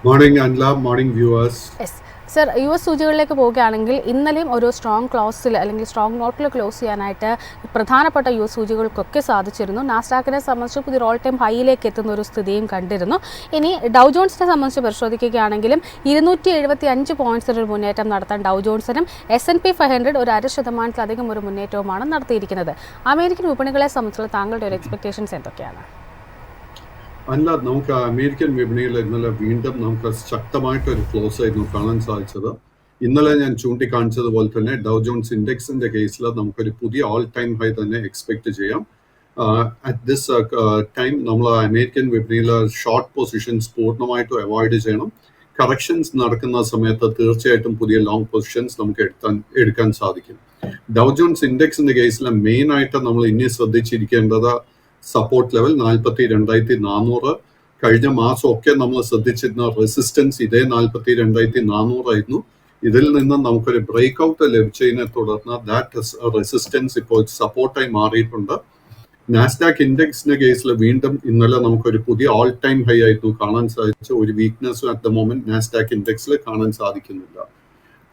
Morning, Anla. Morning, viewers. Yes sir, U S സൂചികളിലേക്ക് പോവുകയാണെങ്കിൽ ഇന്നലെയും ഒരു സ്ട്രോങ് ക്ലോസിൽ അല്ലെങ്കിൽ സ്ട്രോങ് നോട്ടിൽ ക്ലോസ് ചെയ്യാനായിട്ട് പ്രധാനപ്പെട്ട യു എസ് സൂചികൾക്കൊക്കെ സാധിച്ചിരുന്നു. നാസ്ഡാക്കിനെ സംബന്ധിച്ച് പുതിയ ഓൾ ടൈം ഹൈയിലേക്ക് എത്തുന്ന ഒരു സ്ഥിതിയും കണ്ടിരുന്നു. ഇനി ഡൗ ജോൺസിനെ സംബന്ധിച്ച് പരിശോധിക്കുകയാണെങ്കിലും 275 പോയിന്റ്സിന് ഒരു മുന്നേറ്റം നടത്താൻ ഡൗ ജോൺസിനും S&P 500 ഒരു 0.5% ഒരു മുന്നേറ്റവുമാണ് നടത്തിയിരിക്കുന്നത്. അമേരിക്കൻ വിപണികളെ സംബന്ധിച്ചുള്ള താങ്കളുടെ ഒരു എക്സ്പെക്ടേഷൻസ് എന്തൊക്കെയാണ്? അല്ല, നമുക്ക് അമേരിക്കൻ വിപണിയിൽ ഇന്നലെ വീണ്ടും നമുക്ക് ശക്തമായിട്ടൊരു ക്ലോസ് ആയിരുന്നു കാണാൻ സാധിച്ചത്. ഇന്നലെ ഞാൻ ചൂണ്ടിക്കാണിച്ചതുപോലെ തന്നെ ഡൗ ജോൺസ് ഇൻഡെക്സിന്റെ കേസിൽ നമുക്കൊരു പുതിയ ഓൾ ടൈം ഹൈ തന്നെ എക്സ്പെക്ട് ചെയ്യാം. അറ്റ് ദിസ് ടൈം നമ്മൾ അമേരിക്കൻ വിപണിയിൽ ഷോർട്ട് പൊസിഷൻസ് പൂർണ്ണമായിട്ടും അവോയ്ഡ് ചെയ്യണം. കറക്ഷൻസ് നടക്കുന്ന സമയത്ത് തീർച്ചയായിട്ടും പുതിയ ലോങ് പൊസിഷൻസ് നമുക്ക് എടുക്കാൻ സാധിക്കും. ഡൗ ജോൺസ് ഇൻഡെക്സിന്റെ കേസിൽ മെയിൻ ആയിട്ട് നമ്മൾ ഇനി ശ്രദ്ധിച്ചിരിക്കേണ്ടത് സപ്പോർട്ട് ലെവൽ 42,400. കഴിഞ്ഞ മാസമൊക്കെ നമ്മൾ ശ്രദ്ധിച്ചിരുന്ന റെസിസ്റ്റൻസ് ഇതേ 42,400 ആയിരുന്നു. ഇതിൽ നിന്ന് നമുക്കൊരു ബ്രേക്ക് ഔട്ട് ലഭിച്ചതിനെ തുടർന്ന് ദാറ്റ് റെസിസ്റ്റൻസ് ഇപ്പോൾ സപ്പോർട്ടായി മാറിയിട്ടുണ്ട്. നാസ്ഡാക്ക് ഇൻഡെക്സിന്റെ കേസിൽ വീണ്ടും ഇന്നലെ നമുക്കൊരു പുതിയ ഓൾ ടൈം ഹൈ ആയിരുന്നു കാണാൻ സാധിച്ച. ഒരു weakness at the moment Nasdaq ഇൻഡെക്സിൽ കാണാൻ സാധിക്കുന്നില്ല.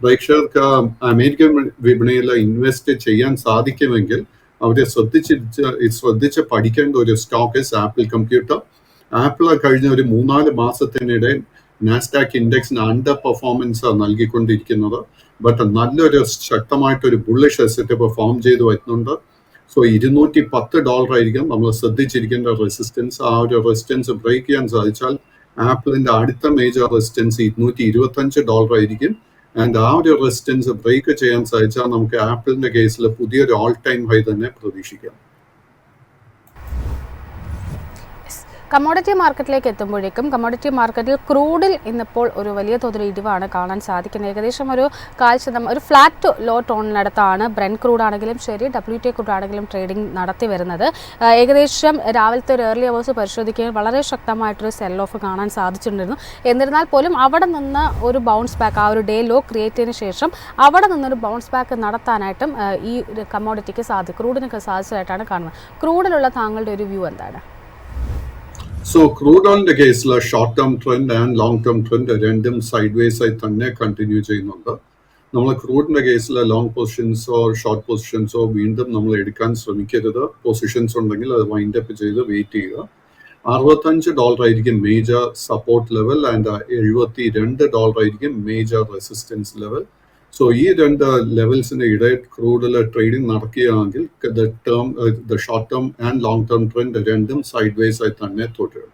പ്രേക്ഷകർക്ക് അമേരിക്കൻ വിപണിയിൽ ഇൻവെസ്റ്റ് ചെയ്യാൻ സാധിക്കുമെങ്കിൽ അവരെ ശ്രദ്ധിച്ച് പഠിക്കേണ്ട ഒരു സ്റ്റോക്ക് ആപ്പിൾ കമ്പ്യൂട്ടർ. ആപ്പിൾ കഴിഞ്ഞ ഒരു 3-4 മാസത്തിനിടെ നാസ്ഡാക്ക് ഇൻഡെക്സിന് അണ്ടർ പെർഫോമൻസ് നൽകിക്കൊണ്ടിരിക്കുന്നത്. ബട്ട് നല്ലൊരു ശക്തമായിട്ടൊരു ബുള്ളിഷ് അസറ്റ് പെർഫോം ചെയ്ത് വരുന്നുണ്ട്. സോ $210 ആയിരിക്കും നമ്മൾ ശ്രദ്ധിച്ചിരിക്കേണ്ട റെസിസ്റ്റൻസ്. ആ ഒരു റെസിസ്റ്റൻസ് ബ്രേക്ക് ചെയ്യാൻ സാധിച്ചാൽ ആപ്പിളിന്റെ അടുത്ത മേജർ റെസിസ്റ്റൻസ് $225 ആയിരിക്കും. ആൻഡ് ആ ഒരു റെസിസ്റ്റൻസ് ബ്രേക്ക് ചെയ്യാൻ സാധിച്ചാൽ നമുക്ക് ആപ്പിളിന്റെ കേസിൽ പുതിയൊരു ഓൾ ടൈം ഹൈ തന്നെ പ്രതീക്ഷിക്കാം. കമ്മോഡിറ്റി മാർക്കറ്റിലേക്ക് എത്തുമ്പോഴേക്കും കമ്മോഡിറ്റി മാർക്കറ്റിൽ ക്രൂഡിൽ ഇന്നിപ്പോൾ ഒരു വലിയ തോതിൽ ഇടിവാണ് കാണാൻ സാധിക്കുന്നത്. ഏകദേശം ഒരു 0.5% ഒരു ഫ്ലാറ്റ് ടു ലോ ടോണിനടുത്താണ് ബ്രെന്റ് ക്രൂഡ് ആണെങ്കിലും ശരി WTI ക്രൂഡ് ആണെങ്കിലും ട്രേഡിംഗ് നടത്തി വരുന്നത്. ഏകദേശം രാവിലത്തെ ഒരു ഏർലി അവേഴ്സ് പരിശോധിക്കുകയും വളരെ ശക്തമായിട്ടൊരു സെൽ ഓഫ് കാണാൻ സാധിച്ചിട്ടുണ്ടായിരുന്നു. എന്നിരുന്നാൽ പോലും അവിടെ നിന്ന് ഒരു ബൗൺസ് ബാക്ക്, ആ ഒരു ഡേ ലോ ക്രിയേറ്റ് ചെയ്തതിന് ശേഷം അവിടെ നിന്നൊരു ബൗൺസ് ബാക്ക് നടത്താനായിട്ടും ഈ കമ്മോഡിറ്റിക്ക് ക്രൂഡിനൊക്കെ സാധിച്ചതായിട്ടാണ് കാണുന്നത്. ക്രൂഡിലുള്ള താങ്കളുടെ ഒരു വ്യൂ എന്താണ്? സോ ക്രൂഡ് ഓയിലിന്റെ കേസിൽ short term trend and long term trend രണ്ടും സൈഡ് വേസ് ആയി തന്നെ കണ്ടിന്യൂ ചെയ്യുന്നുണ്ട്. നമ്മൾ ക്രൂഡിന്റെ കേസിൽ ലോങ് പൊസിഷൻസോ ഷോർട്ട് പൊസിഷൻസോ വീണ്ടും നമ്മൾ എടുക്കാൻ ശ്രമിക്കരുത്. പൊസിഷൻസ് ഉണ്ടെങ്കിൽ അത് വൈൻഡ് അപ്പ് ചെയ്ത് വെയിറ്റ് ചെയ്യുക. $65 ആയിരിക്കും മേജർ സപ്പോർട്ട് ലെവൽ ആൻഡ് $72 ആയിരിക്കും മേജർ റെസിസ്റ്റൻസ് ലെവൽ. സോ ഈ രണ്ട് ലെവൽസിന്റെ ഇടയിൽ ക്രൂഡിൽ ട്രേഡിംഗ് നടക്കുകയാണെങ്കിൽ the short term and long term trend രണ്ടും സൈഡ് വേസ് ആയി തന്നെ തുടരും.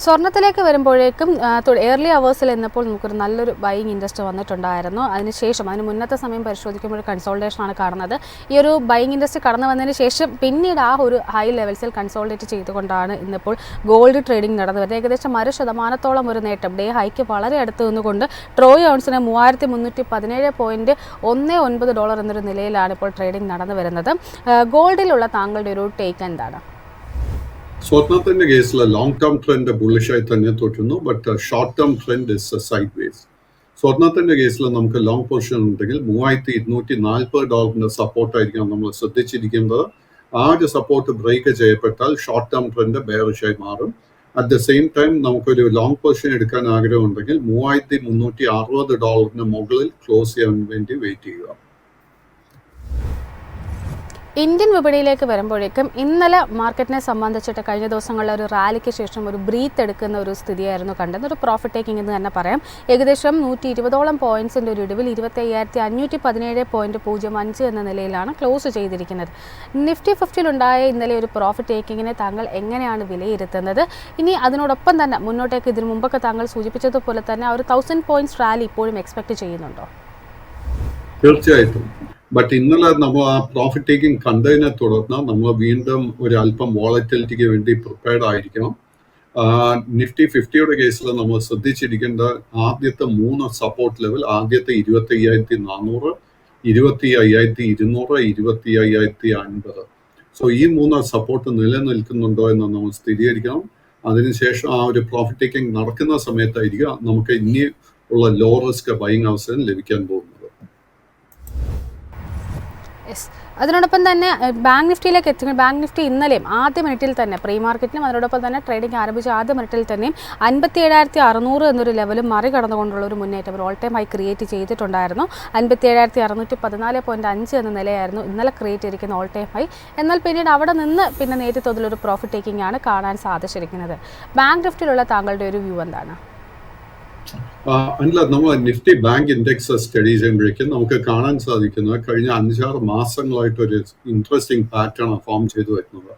സ്വർണത്തിലേക്ക് വരുമ്പോഴേക്കും ഏർലി അവേഴ്സിൽ എന്നപ്പോൾ നമുക്കൊരു നല്ലൊരു ബൈയിങ് ഇൻട്രസ്റ്റ് വന്നിട്ടുണ്ടായിരുന്നു. അതിന് മുന്നത്തെ സമയം പരിശോധിക്കുമ്പോൾ കൺസോൾട്ടേഷനാണ് കാണുന്നത്. ഈ ഒരു ബൈയിങ് ഇൻട്രസ്റ്റ് കടന്നു വന്നതിന് ശേഷം പിന്നീട് ആ ഒരു ഹൈ ലെവൽസിൽ കൺസോൾട്ടേറ്റ് ചെയ്തുകൊണ്ടാണ് ഇന്നിപ്പോൾ ഗോൾഡ് ട്രേഡിംഗ് നടന്നു വരുന്നത്. ഏകദേശം 1% ഒരു നേട്ടം ഡേ ഹൈക്ക് വളരെ അടുത്ത് നിന്നുകൊണ്ട് ട്രോയ് ഔൺസിന് $3,317.19 എന്നൊരു നിലയിലാണ് ഇപ്പോൾ ട്രേഡിംഗ് നടന്നു വരുന്നത്. ഗോൾഡിലുള്ള താങ്കളുടെ ഒരു ടേക്ക് എന്താണ്? സ്വർണത്തിന്റെ കേസിൽ ലോങ് ടേം ട്രെൻഡ് ബുള്ളിഷായി തന്നെ തുടരുന്നു. But short term trend is side vase. സ്വർണത്തിന്റെ കേസിൽ നമുക്ക് ലോങ് പൊസിഷൻ ഉണ്ടെങ്കിൽ $3,240 സപ്പോർട്ടായിരിക്കും നമ്മൾ ശ്രദ്ധിച്ചിരിക്കേണ്ടത്. ആ ഒരു സപ്പോർട്ട് ബ്രേക്ക് ചെയ്യപ്പെട്ടാൽ ഷോർട്ട് ടേം ട്രെൻഡ് ബെയറിഷായി മാറും. അറ്റ് ദ സെയിം ടൈം നമുക്കൊരു ലോങ് പൊസിഷൻ എടുക്കാൻ ആഗ്രഹമുണ്ടെങ്കിൽ $3,360 മുകളിൽ ക്ലോസ് ചെയ്യാൻ വേണ്ടി വെയിറ്റ് ചെയ്യുക. ഇന്ത്യൻ വിപണിയിലേക്ക് വരുമ്പോഴേക്കും ഇന്നലെ മാർക്കറ്റിനെ സംബന്ധിച്ചിട്ട് കഴിഞ്ഞ ദിവസങ്ങളിലെ ഒരു റാലിക്ക് ശേഷം ഒരു ബ്രീത്ത് എടുക്കുന്ന ഒരു സ്ഥിതിയായിരുന്നു കണ്ടത്. ഒരു പ്രോഫിറ്റ് ടേക്കിംഗ് എന്ന് തന്നെ പറയാം. ഏകദേശം 120ഓളം പോയിന്റ്സിൻ്റെ ഒരു ഇടിവിൽ 25,517.05 എന്ന നിലയിലാണ് ക്ലോസ് ചെയ്തിരിക്കുന്നത്. നിഫ്റ്റി 50-ലുണ്ടായ ഇന്നലെ ഒരു പ്രോഫിറ്റ് ടേക്കിങ്ങിനെ താങ്കൾ എങ്ങനെയാണ് വിലയിരുത്തുന്നത്? ഇനി അതിനോടൊപ്പം തന്നെ മുന്നോട്ടേക്ക് ഇതിനു മുമ്പൊക്കെ താങ്കൾ സൂചിപ്പിച്ചതുപോലെ തന്നെ ആ ഒരു 1000 പോയിന്റ്സ് റാലി ഇപ്പോഴും എക്സ്പെക്ട് ചെയ്യുന്നുണ്ടോ? തീർച്ചയായിട്ടും. ബട്ട് ഇന്നലെ നമ്മൾ ആ പ്രോഫിറ്റ് ടേക്കിംഗ് കണ്ടതിനെ തുടർന്ന് നമ്മൾ വീണ്ടും ഒരു അല്പം വോളറ്റിലിറ്റിക്ക് വേണ്ടി പ്രിപ്പയർഡ് ആയിരിക്കണം. നിഫ്റ്റി 50യുടെ കേസിൽ നമ്മൾ ശ്രദ്ധിച്ചിരിക്കേണ്ട ആദ്യത്തെ 3 സപ്പോർട്ട് ലെവൽ, ആദ്യത്തെ 25,400, 25,200, 25,050. സോ ഈ 3 സപ്പോർട്ട് നിലനിൽക്കുന്നുണ്ടോ എന്ന് നമ്മൾ സ്ഥിരീകരിക്കണം. അതിനുശേഷം ആ ഒരു പ്രോഫിറ്റ് ടേക്കിംഗ് നടക്കുന്ന സമയത്തായിരിക്കും നമുക്ക് ഇനി ഉള്ള ലോ റിസ്ക് ബൈയിങ് അവസരം ലഭിക്കാൻ പോകുന്നത്. യെസ്. അതിനോടൊപ്പം തന്നെ ബാങ്ക് നിഫ്റ്റിയിലേക്ക് എത്തുമ്പോൾ ബാങ്ക് നിഫ്റ്റി ഇന്നലെയും ആദ്യ മിനിറ്റിൽ തന്നെ പ്രീ മാർക്കറ്റിലും അതിനോടൊപ്പം തന്നെ ട്രേഡിംഗ് ആരംഭിച്ച ആദ്യ മിനിറ്റിൽ തന്നെയും 57,600 എന്നൊരു ലെവലും മറികടന്നുകൊണ്ടുള്ള ഒരു മുന്നേറ്റം ഒരു ഓൾ ടൈം ഹൈ ക്രിയേറ്റ് ചെയ്തിട്ടുണ്ടായിരുന്നു. 57,614.5 എന്ന നിലയായിരുന്നു ഇന്നലെ ക്രിയേറ്റ് ചെയ്തിരിക്കുന്ന ഓൾ ടൈം ഹൈ. എന്നാൽ പിന്നീട് അവിടെ നിന്ന് പിന്നെ നേരിയ തോതിലൊരു പ്രോഫിറ്റ് ടേക്കിംഗ് ആണ് കാണാൻ സാധിച്ചിരിക്കുന്നത്. ബാങ്ക് നിഫ്റ്റിയിലുള്ള താങ്കളുടെ ഒരു വ്യൂ എന്താണ്? അല്ല, നമ്മൾ നിഫ്റ്റി ബാങ്ക് ഇൻഡെക്സ് സ്റ്റഡി ചെയ്യുമ്പോഴേക്കും നമുക്ക് കാണാൻ സാധിക്കുന്നത് കഴിഞ്ഞ 5-6 മാസങ്ങളായിട്ട് ഒരു ഇൻട്രസ്റ്റിംഗ് പാറ്റേൺ ഫോം ചെയ്തു വരുന്നത്.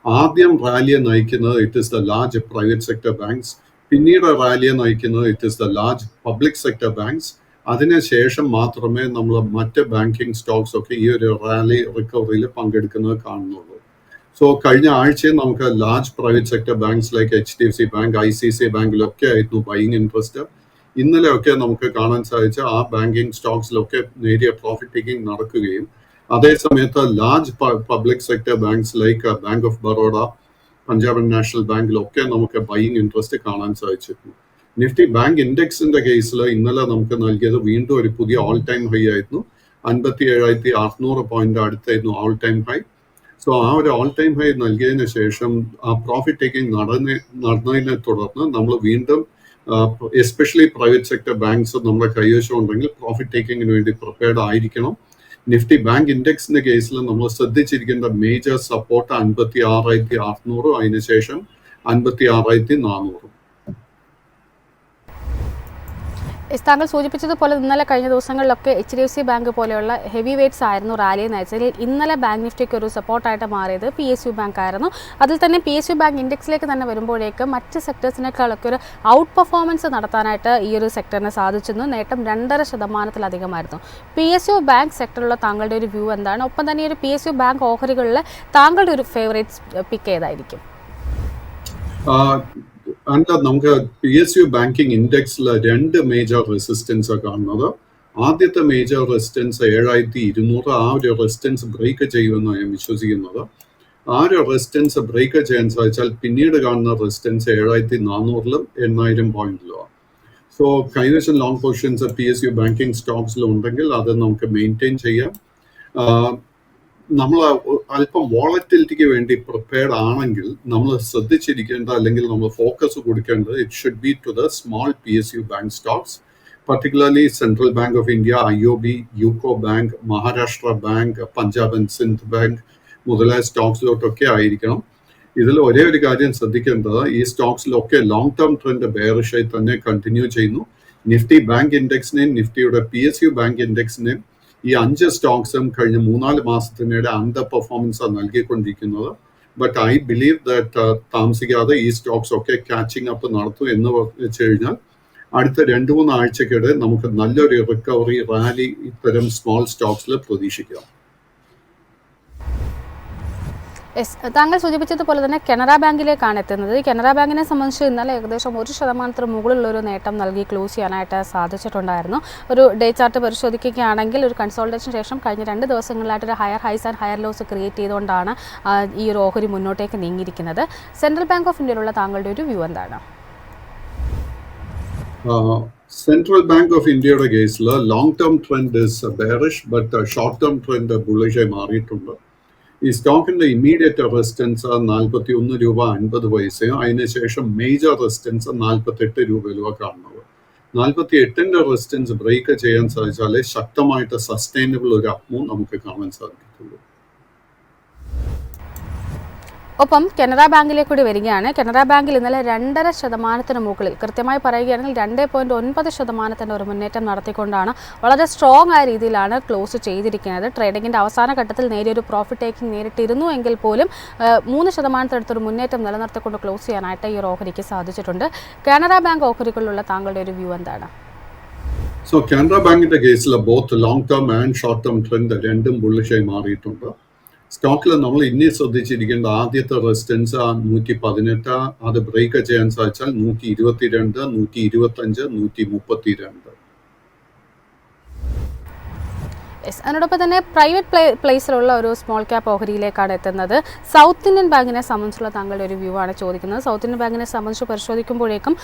ആദ്യം റാലിയെ നയിക്കുന്നത് it is the large private sector banks, പിന്നീട് റാലിയെ നയിക്കുന്നത് it is the large public sector banks. അതിനുശേഷം മാത്രമേ നമ്മൾ മറ്റ് ബാങ്കിങ് സ്റ്റോക്സ് ഒക്കെ ഈ ഒരു റാലി റിക്കവറിയിൽ പങ്കെടുക്കുന്നത് കാണുന്നുള്ളൂ. സോ കഴിഞ്ഞ ആഴ്ചയും നമുക്ക് large private sector banks like HDFC bank, ICICI ബാങ്കിലൊക്കെ ആയിരുന്നു ബൈയിങ് ഇൻട്രസ്റ്റ്. ഇന്നലെയൊക്കെ നമുക്ക് കാണാൻ സാധിച്ച ആ ബാങ്കിങ് സ്റ്റോക്സിലൊക്കെ നേരിയ പ്രോഫിറ്റ് ടേക്കിംഗ് നടക്കുകയും അതേസമയത്ത് large public sector banks like Bank of Baroda, Punjab National ബാങ്കിലൊക്കെ നമുക്ക് ബൈയിങ് ഇൻട്രസ്റ്റ് കാണാൻ സാധിച്ചിരുന്നു. നിഫ്റ്റി ബാങ്ക് ഇൻഡെക്സിന്റെ കേസിൽ ഇന്നലെ നമുക്ക് നൽകിയത് വീണ്ടും ഒരു പുതിയ ഓൾ ടൈം ഹൈ ആയിരുന്നു. 57,600 പോയിന്റ് അടുത്തായിരുന്നു ഓൾ ടൈം ഹൈ. സോ ആ ഒരു ഓൾ ടൈം ഹൈ നൽകിയതിനു ശേഷം ആ പ്രോഫിറ്റ് ടേക്കിംഗ് നടന്നതിനെ തുടർന്ന് നമ്മൾ വീണ്ടും എസ്പെഷ്യലി പ്രൈവറ്റ് സെക്ടർ ബാങ്ക്സ് നമ്മുടെ കൈവശം ഉണ്ടെങ്കിൽ പ്രോഫിറ്റ് ടേക്കിങ്ങിന് വേണ്ടി പ്രിപ്പയർഡ് ആയിരിക്കണം. നിഫ്റ്റി ബാങ്ക് ഇൻഡെക്സിന്റെ കേസിൽ നമ്മൾ ശ്രദ്ധിച്ചിരിക്കേണ്ട മേജർ സപ്പോർട്ട് 56,600, അതിനുശേഷം 56,400. താങ്കൾ സൂചിപ്പിച്ചതുപോലെ ഇന്നലെ കഴിഞ്ഞ ദിവസങ്ങളിലൊക്കെ HDFC ബാങ്ക് പോലെയുള്ള ഹെവി വെയ്റ്റ്സ് ആയിരുന്നു റാലിയെ നയിച്ചതിൽ ഇന്നലെ ബാങ്ക് നിഫ്റ്റിക്ക് ഒരു സപ്പോർട്ടായിട്ട് മാറിയത് PSU ബാങ്ക് ആയിരുന്നു. അതിൽ തന്നെ PSU ബാങ്ക് ഇൻഡെക്സിലേക്ക് തന്നെ വരുമ്പോഴേക്കും മറ്റ് സെക്ടേഴ്സിനേക്കാളൊക്കെ ഒരു ഔട്ട് പെർഫോമൻസ് നടത്താനായിട്ട് ഈ ഒരു സെക്ടറിന് സാധിച്ചിരുന്നു. നേട്ടം 2.5%. PSU ബാങ്ക് സെക്ടറിലുള്ള താങ്കളുടെ ഒരു വ്യൂ എന്താണ്? ഒപ്പം തന്നെ ഈ ഒരു PSU ബാങ്ക് ഓഹരികളിൽ താങ്കളുടെ ഒരു ഫേവറേറ്റ് പിക്ക് ഏതായിരിക്കും? അല്ല, നമുക്ക് PSU ബാങ്കിങ് ഇൻഡെക്സിൽ 2 മേജർ റെസിസ്റ്റൻസ് കാണുന്നത്. ആദ്യത്തെ മേജർ റെസിസ്റ്റൻസ് 7,200. ആ ഒരു റെസിസ്റ്റൻസ് ബ്രേക്ക് ചെയ്യുമെന്ന് ഞാൻ വിശ്വസിക്കുന്നത്. ആ ഒരു റെസിസ്റ്റൻസ് ബ്രേക്ക് ചെയ്യാൻ സാധിച്ചാൽ പിന്നീട് കാണുന്ന റെസിസ്റ്റൻസ് 7,400-ലും 8,000 പോയിന്റിലുമാണ്. സോ കൈവശം ലോങ് പൊസിഷൻസ് PSU ബാങ്കിങ് സ്റ്റോക്സിൽ ഉണ്ടെങ്കിൽ അത് നമുക്ക് മെയിൻറ്റെയിൻ ചെയ്യാം. നമ്മൾ അല്പം വോളറ്റിലിറ്റിക്ക് വേണ്ടി പ്രിപ്പയർഡ് ആണെങ്കിൽ നമ്മൾ ശ്രദ്ധിച്ചിരിക്കേണ്ട അല്ലെങ്കിൽ നമ്മൾ ഫോക്കസ് കൊടുക്കേണ്ടത് it should be to the small PSU bank stocks, particularly Central Bank of India, IOB, UCO bank, Maharashtra bank, Punjab and Sindh bank മുതലായ സ്റ്റോക്സിലോട്ടൊക്കെ ആയിരിക്കണം. ഇതിൽ ഒരേ ഒരു കാര്യം ശ്രദ്ധിക്കേണ്ടത് ഈ സ്റ്റോക്സിലൊക്കെ ലോങ് ടേം ട്രെൻഡ് ബെയറിഷായി തന്നെ കണ്ടിന്യൂ ചെയ്യുന്നു. നിഫ്റ്റി ബാങ്ക് ഇൻഡെക്സിനെയും നിഫ്റ്റിയുടെ PSU ബാങ്ക് ഇൻഡെക്സിനെയും ഈ 5 സ്റ്റോക്സും കഴിഞ്ഞ 3-4 മാസത്തിനിടെ അണ്ടർ പെർഫോമൻസ് നൽകിക്കൊണ്ടിരിക്കുന്നത്. ബട്ട് ഐ ബിലീവ് ദാറ്റ് താമസിക്കാതെ ഈ സ്റ്റോക്സ് ഒക്കെ കാച്ചിങ് അപ്പ് നടത്തും എന്ന് വെച്ച് കഴിഞ്ഞാൽ അടുത്ത 2-3 ആഴ്ചക്കിടെ നമുക്ക് നല്ലൊരു റിക്കവറി റാലി ഇത്തരം സ്മോൾ സ്റ്റോക്സിൽ പ്രതീക്ഷിക്കാം. യെസ്, താങ്കൾ സൂചിപ്പിച്ചതുപോലെ തന്നെ കനറ ബാങ്കിലേക്കാണ് എത്തുന്നത്. കനറ ബാങ്കിനെ സംബന്ധിച്ച് ഇന്നലെ ഏകദേശം 1% മുകളിലുള്ളൊരു നേട്ടം നൽകി ക്ലോസ് ചെയ്യാനായിട്ട് സാധിച്ചിട്ടുണ്ടായിരുന്നു. ഒരു ഡേ ചാർട്ട് പരിശോധിക്കുകയാണെങ്കിൽ ഒരു കൺസോൾട്ടേഷൻ ശേഷം കഴിഞ്ഞ 2 ദിവസങ്ങളിലായിട്ട് ഒരു higher high and higher loss create ചെയ്തുകൊണ്ടാണ് ഈ ഒരു ഓഹരി മുന്നോട്ടേക്ക് നീങ്ങിയിരിക്കുന്നത്. സെൻട്രൽ ബാങ്ക് ഓഫ് ഇന്ത്യയിലുള്ള താങ്കളുടെ ഒരു വ്യൂ എന്താണ്? സെൻട്രൽ ബാങ്ക് ഓഫ് ഇന്ത്യയുടെ കേസിൽ long term trend is bearish, but short term trend ബുള്ളിഷായി മാറിയിട്ടുണ്ട്. ഈ സ്റ്റോക്കിന്റെ ഇമ്മീഡിയറ്റ് റെസിസ്റ്റൻസ് 41.50 രൂപ, അതിനുശേഷം മേജർ റെസിസ്റ്റൻസ് 48 രൂപയിലുമാണ് കാണുന്നത്. 48ന്റെ റെസിസ്റ്റൻസ് ബ്രേക്ക് ചെയ്യാൻ സാധിച്ചാലേ ശക്തമായിട്ട് സസ്റ്റൈനബിൾ ഒരു അപ്മൂവ് നമുക്ക് കാണാൻ സാധിക്കത്തുള്ളൂ. ഒപ്പം കനറ ബാങ്കിലേക്ക് കൂടി വരികയാണ്. കനറ ബാങ്കിൽ ഇന്നലെ 2.5% മുകളിൽ, കൃത്യമായി പറയുകയാണെങ്കിൽ 2.9% ഒരു മുന്നേറ്റം നടത്തിക്കൊണ്ടാണ് വളരെ സ്ട്രോങ് ആയ രീതിയിലാണ് ക്ലോസ് ചെയ്തിരിക്കുന്നത്. ട്രേഡിങ്ങിൻ്റെ അവസാന ഘട്ടത്തിൽ നേരിയൊരു പ്രോഫിറ്റ് ടേക്കിംഗ് നേരിട്ടിരുന്നു എങ്കിൽ പോലും 3% അടുത്തൊരു മുന്നേറ്റം നിലനിർത്തിക്കൊണ്ട് ക്ലോസ് ചെയ്യാനായിട്ട് ഈ ഒരു ഓഹരിക്ക് സാധിച്ചിട്ടുണ്ട്. കനറ ബാങ്ക് ഓഹരികളിലുള്ള താങ്കളുടെ ഒരു വ്യൂ എന്താണ്? സോ കനറ ബാങ്കിന്റെ കേസിൽ both long term and short term trend രണ്ടും ബുള്ളിഷായി മാറിയിട്ടുണ്ട്. സ്റ്റോക്കിൽ നമ്മൾ ഇനി ശ്രദ്ധിച്ചിരിക്കേണ്ട ആദ്യത്തെ റെസിസ്റ്റൻസ് 118, അത് ബ്രേക്ക് ചെയ്യാൻ സാധിച്ചാൽ 122, 125, 132. യെസ്, അതിനോടൊപ്പം തന്നെ പ്രൈവറ്റ് പ്ലേസിലുള്ള ഒരു സ്മോൾ ക്യാപ്പ് ഓഹരിയിലേക്കാണ് എത്തുന്നത്. സൗത്ത് ഇന്ത്യൻ ബാങ്കിനെ സംബന്ധിച്ചുള്ള താങ്കളുടെ ഒരു വ്യൂ ആണ് ചോദിക്കുന്നത്. സൗത്ത് ഇന്ത്യൻ ബാങ്കിനെ സംബന്ധിച്ച് പരിശോധിക്കുമ്പോഴേക്കും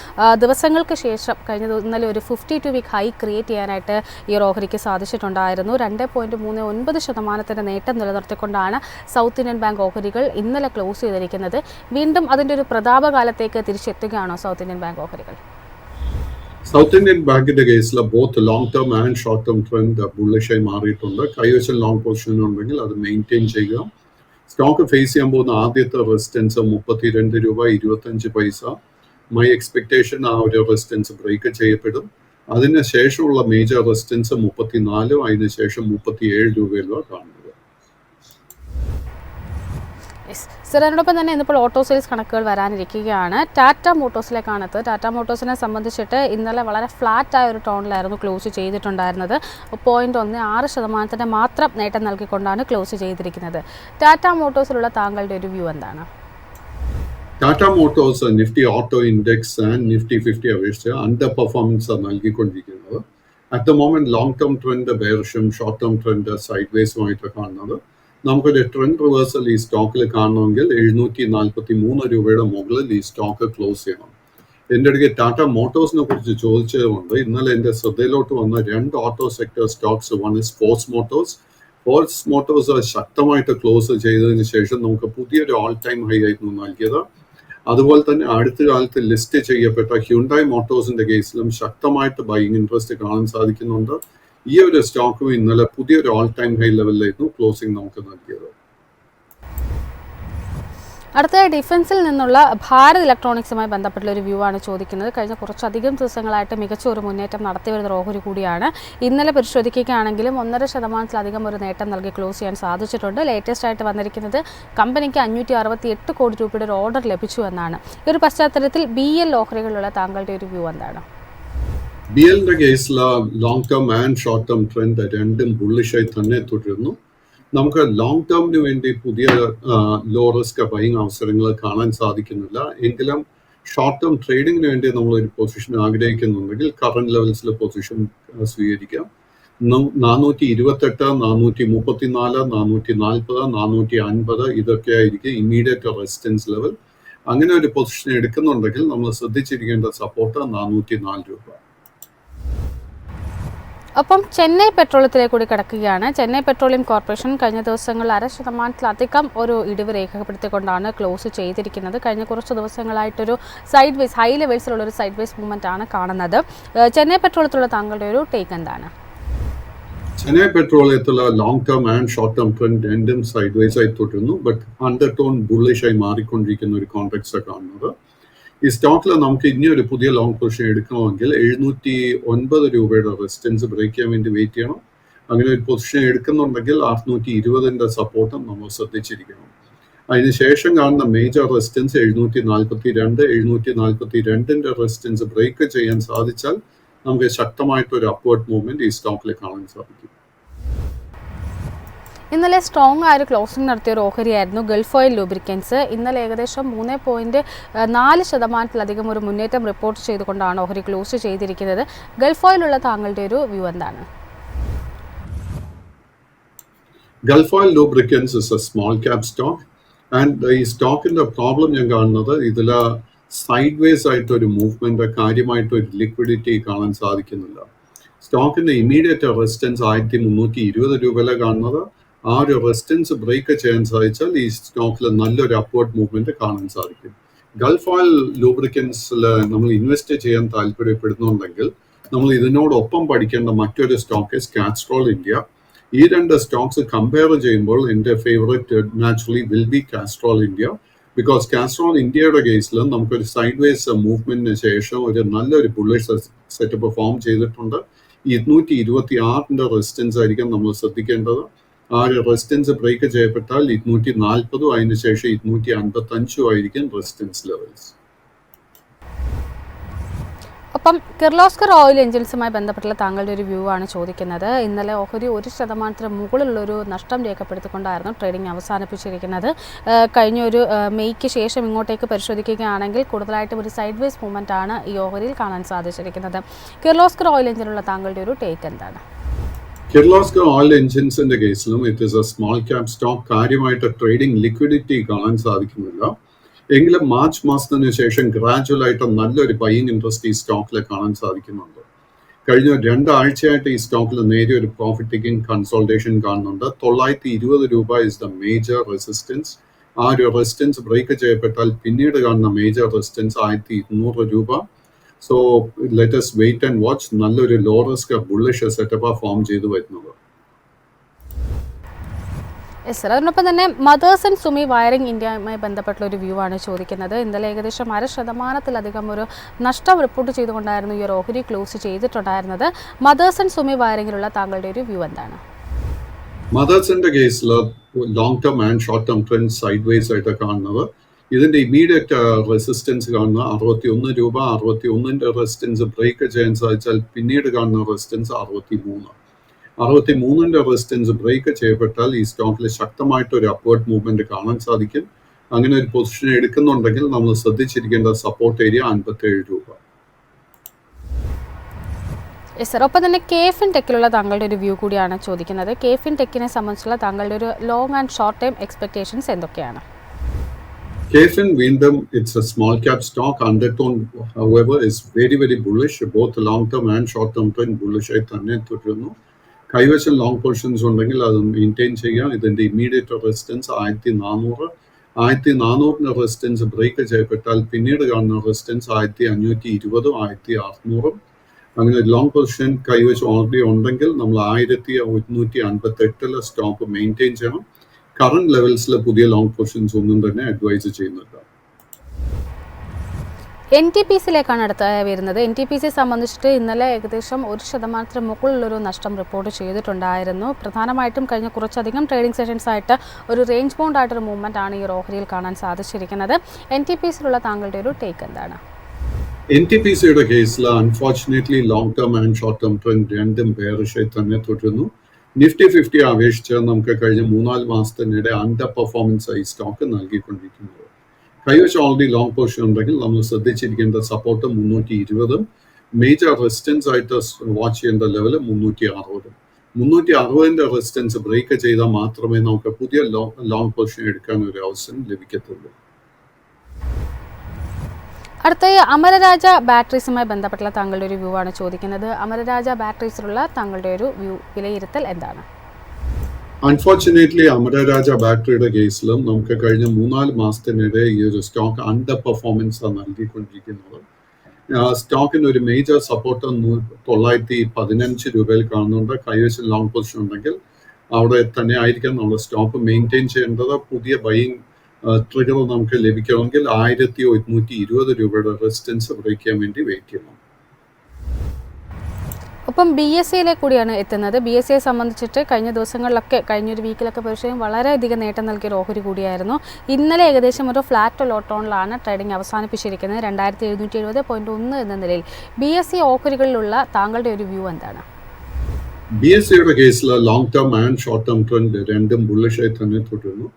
ദിവസങ്ങൾക്ക് ശേഷം ഇന്നലെ ഒരു 52 വീക്ക് ഹൈ ക്രിയേറ്റ് ചെയ്യാനായിട്ട് ഈ ഒരു ഓഹരിക്ക് സാധിച്ചിട്ടുണ്ടായിരുന്നു. 2.39% നേട്ടം നിലനിർത്തിക്കൊണ്ടാണ് സൗത്ത് ഇന്ത്യൻ ബാങ്ക് ഓഹരികൾ ഇന്നലെ ക്ലോസ് ചെയ്തിരിക്കുന്നത്. വീണ്ടും അതിൻ്റെ ഒരു പ്രതാപകാലത്തേക്ക് തിരിച്ചെത്തുകയാണോ സൗത്ത് ഇന്ത്യൻ ബാങ്ക് ഓഹരികൾ? സൗത്ത് ഇന്ത്യൻ ബാങ്കിന്റെ കേസിൽ both long term and short term trend ബുള്ളിഷായി മാറിയിട്ടുണ്ട്. കൈവശം ലോങ് പൊസിഷൻ ഉണ്ടെങ്കിൽ അത് മെയിൻറ്റെയിൻ ചെയ്യുക. സ്റ്റോക്ക് ഫേസ് ചെയ്യാൻ പോകുന്ന ആദ്യത്തെ റെസിസ്റ്റൻസ് 32 രൂപ 25 മൈ എക്സ്പെക്ടേഷൻ ആ ഒരു റെസിസ്റ്റൻസ് ബ്രേക്ക് ചെയ്യപ്പെടും. അതിന് ശേഷമുള്ള മേജർ റെസിസ്റ്റൻസ് 34, അതിനുശേഷം 37 രൂപയിലാണ് കാണുന്നത്. സർ, അതിനോടൊപ്പം തന്നെ ഇന്നിപ്പോൾ ഓട്ടോ സെയിൽസ് കണക്കുകൾ വരാനിരിക്കുകയാണ്. ടാറ്റ മോട്ടോഴ്സിലേക്കാണ് എത്തുന്നത്. ടാറ്റ മോട്ടോഴ്സിനെ സംബന്ധിച്ചിട്ട് ഇന്നലെ വളരെ ഫ്ലാറ്റായ ഒരു ടോണിലായിരുന്നു ക്ലോസ് ചെയ്തിട്ടുണ്ടായിരുന്നത്. 0.16% മാത്രം നേട്ടം നൽകിക്കൊണ്ടാണ് ക്ലോസ് ചെയ്തിരിക്കുന്നത്. ടാറ്റ മോട്ടോഴ്സിലുള്ള താങ്കളുടെ ഒരു വ്യൂ എന്താണ്? Tata Motors Nifty auto index and Nifty 50 അപേക്ഷിച്ച് അണ്ടർ പെർഫോമൻസ് നൽകിക്കൊണ്ടിരിക്കുന്നത്. At the moment long term trend ബെയറിഷും ഷോർട്ട് ടേം ട്രെൻഡ് സൈഡ് വേസുമായിട്ട് കാണുന്നത്. നമുക്കൊരു ട്രെൻഡ് റിവേഴ്സൽ ഈ സ്റ്റോക്കിൽ കാണണമെങ്കിൽ 743 രൂപയുടെ മുകളിൽ ഈ സ്റ്റോക്ക് ക്ലോസ് ചെയ്യണം. എൻ്റെ ഇടയ്ക്ക് ടാറ്റ മോട്ടോഴ്സിനെ കുറിച്ച് ചോദിച്ചതുകൊണ്ട് ഇന്നലെ എൻ്റെ ശ്രദ്ധയിലോട്ട് വന്ന 2 auto sector stocks. One is Force Motors ശക്തമായിട്ട് ക്ലോസ് ചെയ്തതിന് ശേഷം നമുക്ക് പുതിയൊരു ഓൾ ടൈം ഹൈ ആയിരുന്നു നൽകിയത്. അതുപോലെ തന്നെ അടുത്ത കാലത്ത് ലിസ്റ്റ് ചെയ്യപ്പെട്ട ഹ്യുണ്ടായി മോട്ടോഴ്സിന്റെ കേസിലും ശക്തമായിട്ട് ബൈയിങ് ഇൻട്രസ്റ്റ് കാണാൻ സാധിക്കുന്നുണ്ട്. ഈ ഒരു സ്റ്റോക്കും ഇന്നലെ പുതിയൊരു ഓൾ ടൈം ഹൈ ലെവലിലായിരുന്നു ക്ലോസിംഗ് നമുക്ക് നൽകിയത്. അടുത്ത ഡിഫൻസിൽ നിന്നുള്ള ഭാരത് ഇലക്ട്രോണിക്സുമായി ബന്ധപ്പെട്ടുള്ള ഒരു വ്യൂ ആണ് ചോദിക്കുന്നത്. കഴിഞ്ഞ കുറച്ചധികം ദിവസങ്ങളായിട്ട് മികച്ച ഒരു മുന്നേറ്റം നടത്തി വരുന്ന ഓഹരി കൂടിയാണ്. ഇന്നലെ പരിശോധിക്കുകയാണെങ്കിലും 1.5% ഒരു നേട്ടം നൽകി ക്ലോസ് ചെയ്യാൻ സാധിച്ചിട്ടുണ്ട്. ലേറ്റസ്റ്റ് ആയിട്ട് വന്നിരിക്കുന്നത് കമ്പനിക്ക് 568 കോടി രൂപയുടെ ഒരു ഓർഡർ ലഭിച്ചു എന്നാണ്. ഈ ഒരു പശ്ചാത്തലത്തിൽ BL ഓഹരികളിലുള്ള താങ്കളുടെ ഒരു വ്യൂ എന്താണ്? BLന്റെ കേസിൽ long term and short term trend രണ്ടും ബുള്ളിഷായി തന്നെ തുടരുന്നു. നമുക്ക് ലോങ് ടേമിന് വേണ്ടി പുതിയ ലോ റിസ്ക് ബൈയിങ് അവസരങ്ങൾ കാണാൻ സാധിക്കുന്നില്ല. എങ്കിലും ഷോർട്ട് ടേം ട്രേഡിങ്ങിന് വേണ്ടി നമ്മൾ ഒരു പൊസിഷൻ ആഗ്രഹിക്കുന്നുണ്ടെങ്കിൽ കറന്റ് ലെവൽസിൽ പൊസിഷൻ സ്വീകരിക്കാം. 428, 434, 440, 450 ഇതൊക്കെ ആയിരിക്കും ഇമ്മീഡിയറ്റ് റെസിസ്റ്റൻസ് ലെവൽ. അങ്ങനെ ഒരു പൊസിഷൻ എടുക്കുന്നുണ്ടെങ്കിൽ നമ്മൾ ശ്രദ്ധിച്ചിരിക്കേണ്ട സപ്പോർട്ട് 404 രൂപ. ഒപ്പം ചെന്നൈ പെട്രോളിയത്തിലേക്ക് കൂടി കിടക്കുകയാണ്. ചെന്നൈ പെട്രോളിയം കോർപ്പറേഷൻ കഴിഞ്ഞ ദിവസങ്ങളിൽ 0.5% ഒരു ഇടിവ് രേഖപ്പെടുത്തിക്കൊണ്ടാണ് ക്ലോസ് ചെയ്തിരിക്കുന്നത്. കഴിഞ്ഞ കുറച്ച് ദിവസങ്ങളായിട്ടൊരു സൈഡ് വേസ് ഹൈ ലെവൽസിലുള്ള ഒരു സൈഡ് വേസ് മൂവ്മെന്റ് ആണ് കാണുന്നത്. ചെന്നൈ പെട്രോളിയത്തിലുള്ള താങ്കളുടെ ഒരു ടേക്ക് എന്താണ്? ചെന്നൈ പെട്രോളിയത്തിലുള്ള long term and short term trend രണ്ടും സൈഡ് വേസ് ആയി തുടരുന്നു. ബട്ട് അണ്ടർ ടോൺ ബുള്ളിഷായി മാറിക്കൊണ്ടിരിക്കുന്ന ഒരു കോൺടാക്ട്സ് കാണുന്നത്. ഈ സ്റ്റോക്കിൽ നമുക്ക് ഇനി ഒരു പുതിയ ലോങ് പൊസിഷൻ എടുക്കണമെങ്കിൽ 709 രൂപയുടെ റെസിസ്റ്റൻസ് ബ്രേക്ക് ചെയ്യാൻ വേണ്ടി വെയിറ്റ് ചെയ്യണം. അങ്ങനെ ഒരു പൊസിഷൻ എടുക്കുന്നുണ്ടെങ്കിൽ 620 സപ്പോർട്ടും നമ്മൾ ശ്രദ്ധിച്ചിരിക്കണം. അതിനുശേഷം കാണുന്ന മേജർ റെസിസ്റ്റൻസ് 742, 742 റെസിസ്റ്റൻസ് ബ്രേക്ക് ചെയ്യാൻ സാധിച്ചാൽ നമുക്ക് ശക്തമായിട്ടൊരു അപ്വേർഡ് മൂവ്മെന്റ് ഈ സ്റ്റോക്കിൽ കാണാൻ സാധിക്കും. ഇന്നലെ സ്ട്രോങ് ആയ ഒരു ക്ലോസിംഗ് നടത്തിയ ഒരു ഓഹരിയായിരുന്നു ഗൾഫ് ഓയിൽ ലൂബ്രിക്കൻസ്. ഇന്നലെ ഏകദേശം 3.4% ഒരു മുന്നേറ്റം റിപ്പോർട്ട് ചെയ്തുകൊണ്ടാണ് ഓഹരി ക്ലോസ് ചെയ്തിരിക്കുന്നത്. ഗൾഫ് ഓയിലുള്ള താങ്കളുടെ ഒരു വ്യൂ എന്താണ്? Gulf oil lubricants is A small cap stock and ഈ സ്റ്റോക്കിന്റെ പ്രോബ്ലം ഞാൻ കാണുന്നത് ഇതിൽ സൈഡ് വേസ് ആയിട്ടൊരു മൂവ്മെന്റ് കാര്യമായിട്ടൊരു ലിക്വിഡിറ്റി കാണാൻ സാധിക്കുന്നില്ല. സ്റ്റോക്കിന്റെ ഇമ്മീഡിയറ്റ് റെസിസ്റ്റൻസ് 1320 രൂപയിലാണ് കാണുന്നത്. ആ ഒരു റെസിസ്റ്റൻസ് ബ്രേക്ക് ചെയ്യാൻ സാധിച്ചാൽ ഈ സ്റ്റോക്കിൽ നല്ലൊരു അപ്വേർഡ് മൂവ്മെന്റ് കാണാൻ സാധിക്കും. ഗൾഫ് ഓയിൽ ലൂബ്രിക്കൻസിൽ നമ്മൾ ഇൻവെസ്റ്റ് ചെയ്യാൻ താല്പര്യപ്പെടുന്നുണ്ടെങ്കിൽ നമ്മൾ ഇതിനോടൊപ്പം പഠിക്കേണ്ട മറ്റൊരു സ്റ്റോക്ക് കാസ്ട്രോൾ ഇന്ത്യ. ഈ രണ്ട് സ്റ്റോക്സ് കമ്പയർ ചെയ്യുമ്പോൾ എൻ്റെ favourite naturally will be Castrol India. Because Castrol ഇന്ത്യയുടെ കേസിൽ നമുക്കൊരു സൈഡ് വേസ് മൂവ്മെന്റിന് ശേഷം ഒരു നല്ലൊരു ബുള്ളിഷ് സെറ്റപ്പ് ഫോം ചെയ്തിട്ടുണ്ട്. 226 റെസിസ്റ്റൻസ് ആയിരിക്കും നമ്മൾ ശ്രദ്ധിക്കേണ്ടത്. ആ ഒരു റെസിസ്റ്റൻസ് ബ്രേക്ക് ചെയ്യപ്പെട്ടാൽ 240, അതിനുശേഷം 255 ആയിരിക്കും റെസിസ്റ്റൻസ് ലെവൽസ്. ഒപ്പം കിർലോസ്കർ ഓയിൽ എഞ്ചിൻസുമായി ബന്ധപ്പെട്ടുള്ള താങ്കളുടെ ഒരു വ്യൂ ആണ് ചോദിക്കുന്നത്. ഇന്നലെ ഓഹരി 1% മുകളിലുള്ളൊരു നഷ്ടം രേഖപ്പെടുത്തിക്കൊണ്ടായിരുന്നു ട്രേഡിംഗ് അവസാനിപ്പിച്ചിരിക്കുന്നത്. കഴിഞ്ഞ ഒരു മെയ്ക്ക് ശേഷം ഇങ്ങോട്ടേക്ക് പരിശോധിക്കുകയാണെങ്കിൽ കൂടുതലായിട്ടും ഒരു സൈഡ് വേസ് മൂവ്മെന്റ് ആണ് ഈ ഓഹരിയിൽ കാണാൻ സാധിച്ചിരിക്കുന്നത്. കിർലോസ്കർ ഓയിൽ എഞ്ചിനുള്ള താങ്കളുടെ ഒരു ടേക്ക് എന്താണ്? കിർലോസ്കർ ഓയിൽ എൻജിൻസിന്റെ കേസിലും it is A small cap stock. കാര്യമായിട്ട് ട്രേഡിംഗ് ലിക്വിഡിറ്റി കാണാൻ സാധിക്കുന്നില്ല. എങ്കിലും മാർച്ച് മാസത്തിന് ശേഷം ഗ്രാജുവൽ ആയിട്ട് നല്ലൊരു ബൈയിങ് ഇൻട്രസ്റ്റ് ഈ സ്റ്റോക്കിൽ കാണാൻ സാധിക്കുന്നുണ്ട്. കഴിഞ്ഞ 2 ആഴ്ചയായിട്ട് ഈ സ്റ്റോക്കിൽ നേരിയ ഒരു പ്രോഫിറ്റ് ടേക്കിംഗ് കൺസോൾട്ടേഷൻ കാണുന്നുണ്ട്. 920 രൂപ ഇസ് ദ മേജർ റെസിസ്റ്റൻസ്. ആ ഒരു റെസിസ്റ്റൻസ് ബ്രേക്ക് ചെയ്യപ്പെട്ടാൽ പിന്നീട് കാണുന്ന മേജർ റെസിസ്റ്റൻസ് 1200 രൂപ. So let us wait and watch. നല്ലൊരു low risk bullish setup form ചെയ്തു വരുന്നത്. യെസ് സർ, അതിനൊപ്പം തന്നെ മദേഴ്സ് ആൻഡ് സുമി വയറിംഗ് ഇന്ത്യയുമായി ബന്ധപ്പെട്ടുള്ള ഒരു വ്യൂ ആണ് ചോദിക്കുന്നത്. ഇന്നലെ ഏകദേശം 0.5% ഒരു നഷ്ടം റിപ്പോർട്ട് ചെയ്തുകൊണ്ടായിരുന്നു ഈ ഒരു ഓഹരി ക്ലോസ് ചെയ്തിട്ടുണ്ടായിരുന്നത്. മദേഴ്സ് ആൻഡ് സുമി വയറിംഗിലുള്ള താങ്കളുടെ ഒരു വ്യൂ എന്താണ്? മദേഴ്സിന്റെ കേസിൽ long term and short term trend side vase ആയിട്ട് കാണുന്നത്. ഇതിന്റെ ഇമീഡിയറ്റ് റെസിസ്റ്റൻസ് കാണുന്ന 61 രൂപ. 61ന്റെ റെസിസ്റ്റൻസ് ബ്രേക്ക് ചെയ്യാൻ സാധിച്ചാൽ പിന്നീട് കാണുന്ന റെസിസ്റ്റൻസ് 63. 63ന്റെ റെസിസ്റ്റൻസ് ബ്രേക്ക് ചെയ്യപ്പെട്ടാൽ ഈ സ്റ്റോക്കിൽ ശക്തമായിട്ട് ഒരു അപ്വേർഡ് മൂവ്മെന്റ് കാണാൻ സാധിക്കും. അങ്ങനെ ഒരു പൊസിഷൻ എടുക്കുന്നുണ്ടെങ്കിൽ നമ്മൾ ശ്രദ്ധിച്ചിരിക്കേണ്ട സപ്പോർട്ട് ഏരിയ 57 രൂപ. യെസ് സർ, ഒപ്പം തന്നെ KFin ടെക്കിലുള്ള താങ്കളുടെ ഒരു വ്യൂ കൂടിയാണ് ചോദിക്കുന്നത്. KFin ടെക്കിനെ സംബന്ധിച്ചുള്ള താങ്കളുടെ ഒരു long and short time expectations എന്തൊക്കെയാണ്? KFin വീണ്ടും it's A small cap stock. Undertone however is very very bullish. Both long term and short term trend bullish ആയി തന്നെ തുടരുന്നു. കൈവശം ലോങ് പൊസിഷൻസ് ഉണ്ടെങ്കിൽ അത് മെയിൻറ്റെയിൻ ചെയ്യാം. ഇതിന്റെ ഇമ്മീഡിയറ്റ് റെസിസ്റ്റൻസ് 1400. 1400ന്റെ റെസിസ്റ്റൻസ് ബ്രേക്ക് ചെയ്യപ്പെട്ടാൽ പിന്നീട് കാണുന്ന റെസിസ്റ്റൻസ് 1520, 1600. അങ്ങനെ ലോങ് പൊസിഷൻ കൈവശം ഓൾറെഡി ഉണ്ടെങ്കിൽ നമ്മൾ 1158 സ്റ്റോപ്പ് മെയിൻറ്റെയിൻ ചെയ്യണം. കറന്റ് ലെവൽസിലെ പുതിയ ലോങ് പൊസിഷൻസ് ഒന്നും തന്നെ അഡ്വൈസ് ചെയ്യുന്നില്ല. NTPCയിലേക്കാണ് അടുത്തായി വരുന്നത്. NTPC സംബന്ധിച്ചിട്ട് ഇന്നലെ ഏകദേശം 1% മുകളിലൊരു നഷ്ടം റിപ്പോർട്ട് ചെയ്തിട്ടുണ്ടായിരുന്നു. പ്രധാനമായിട്ടും കഴിഞ്ഞ കുറച്ചധികം ട്രേഡിംഗ് സെഷൻസ് ആയിട്ട് ഒരു റേഞ്ച് ബൗണ്ട് ആയിട്ടൊരു മൂവ്മെന്റ് ആണ് ഈ ഓഹരിയിൽ കാണാൻ സാധിച്ചിരിക്കുന്നത്. NTPCയിലുള്ള താങ്കളുടെ ഒരു ടേക്ക് എന്താണ്? NTPCയുടെ കേസിൽ unfortunately long term and short term trend രണ്ടും ബെയറിഷായി തന്നെ തുടരുന്നു. നിഫ്റ്റി 50 അപേക്ഷിച്ച് നമുക്ക് കഴിഞ്ഞ 3-4 മാസത്തിനിടെ അണ്ടർ പെർഫോമൻസ് ആയി സ്റ്റോക്ക് നൽകിക്കൊണ്ടിരിക്കുന്നത്. കൈവശം ഓൾറെഡി ലോങ് പൊസിഷൻ ഉണ്ടെങ്കിൽ നമ്മൾ ശ്രദ്ധിച്ചിരിക്കേണ്ട സപ്പോർട്ട് 320. മേജർ റെസിസ്റ്റൻസ് ആയിട്ട് വാച്ച് ചെയ്യേണ്ട ലെവൽ 360. 360ന്റെ റെസിസ്റ്റൻസ് ബ്രേക്ക് ചെയ്താൽ മാത്രമേ നമുക്ക് പുതിയ ലോങ് പൊസിഷൻ എടുക്കാൻ ഒരു അവസരം ലഭിക്കത്തുള്ളൂ. അടുത്തായി അമരരാജ ബാറ്ററീസുമായി ബന്ധപ്പെട്ടുള്ള താങ്കളുടെ ഒരു വ്യൂ ആണ് ചോദിക്കുന്നത്. അമരരാജ ബാറ്ററീസിലുള്ള താങ്കളുടെ ഒരു വ്യൂ വിലയിരുത്തൽ എന്താണ്? അൺഫോർച്ചുനേറ്റ്ലി അമരരാജ ബാറ്ററിയുടെ കേസിലും നമുക്ക് കഴിഞ്ഞ 3-4 മാസത്തിനിടെ ഈ ഒരു സ്റ്റോക്ക് അണ്ടർ പെർഫോമൻസ് ആണ് നൽകിക്കൊണ്ടിരിക്കുന്നത്. സ്റ്റോക്കിന് ഒരു മേജർ സപ്പോർട്ട് 915 രൂപയിൽ കാണുന്നുണ്ട്. കൈവശം ലോങ് പൊസിഷൻ ഉണ്ടെങ്കിൽ അവിടെ തന്നെ ആയിരിക്കാം നമ്മൾ സ്റ്റോക്ക് മെയിൻറ്റെയിൻ ചെയ്യേണ്ടത്. പുതിയ ബൈയിങ് ട്രിഗർ നമുക്ക് ലഭിക്കണമെങ്കിൽ 1120 രൂപയുടെ റെസിസ്റ്റൻസ് ബ്രേക്ക് ചെയ്യാൻ വേണ്ടി വെയിറ്റ് ചെയ്യണം. ഒപ്പം BSEയിലേക്ക് കൂടിയാണ് എത്തുന്നത്. BSEയെ സംബന്ധിച്ചിട്ട് കഴിഞ്ഞ ദിവസങ്ങളിലൊക്കെ കഴിഞ്ഞൊരു വീക്കിലൊക്കെ പക്ഷേ വളരെയധികം നേട്ടം നൽകിയൊരു ഓഹരി കൂടിയായിരുന്നു. ഇന്നലെ ഏകദേശം ഒരു ഫ്ലാറ്റ് ലോ ടോണിലാണ് ട്രേഡിംഗ് അവസാനിപ്പിച്ചിരിക്കുന്നത്. 2770.1 എന്ന നിലയിൽ BSE ഓഹരികളിലുള്ള താങ്കളുടെ ഒരു വ്യൂ എന്താണ്? BSEയുടെ കേസിൽ long term and short term trend രണ്ടും ബുള്ളിഷായി തന്നെ തുടരുന്നു.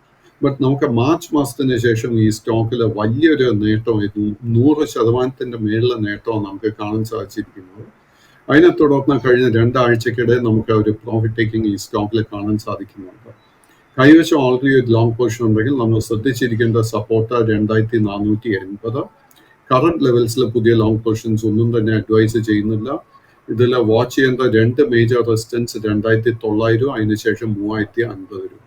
ബട്ട് നമുക്ക് മാർച്ച് മാസത്തിന് ശേഷം ഈ സ്റ്റോക്കിൽ വലിയൊരു നേട്ടമായിരുന്നു. 100% മേളിലെ നേട്ടമാണ് നമുക്ക് കാണാൻ സാധിച്ചിരിക്കുന്നത്. അതിനെ തുടർന്ന് കഴിഞ്ഞ 2 ആഴ്ചക്കിടെ നമുക്ക് ഒരു പ്രോഫിറ്റ് ടേക്കിംഗ് ഈ സ്റ്റോക്കിൽ കാണാൻ സാധിക്കുന്നുണ്ട്. കൈവശം ഓൾറെഡി ഒരു ലോങ് പൊസിഷൻ ഉണ്ടെങ്കിൽ നമ്മൾ ശ്രദ്ധിച്ചിരിക്കേണ്ട സപ്പോർട്ട് 2480. കറന്റ് ലെവൽസിൽ പുതിയ ലോങ് പൊസിഷൻസ് ഒന്നും തന്നെ അഡ്വൈസ് ചെയ്യുന്നില്ല. ഇതിൽ വാച്ച് ചെയ്യേണ്ട 2 മേജർ റെസിസ്റ്റൻസ് 2900, അതിനുശേഷം 3050 രൂപ.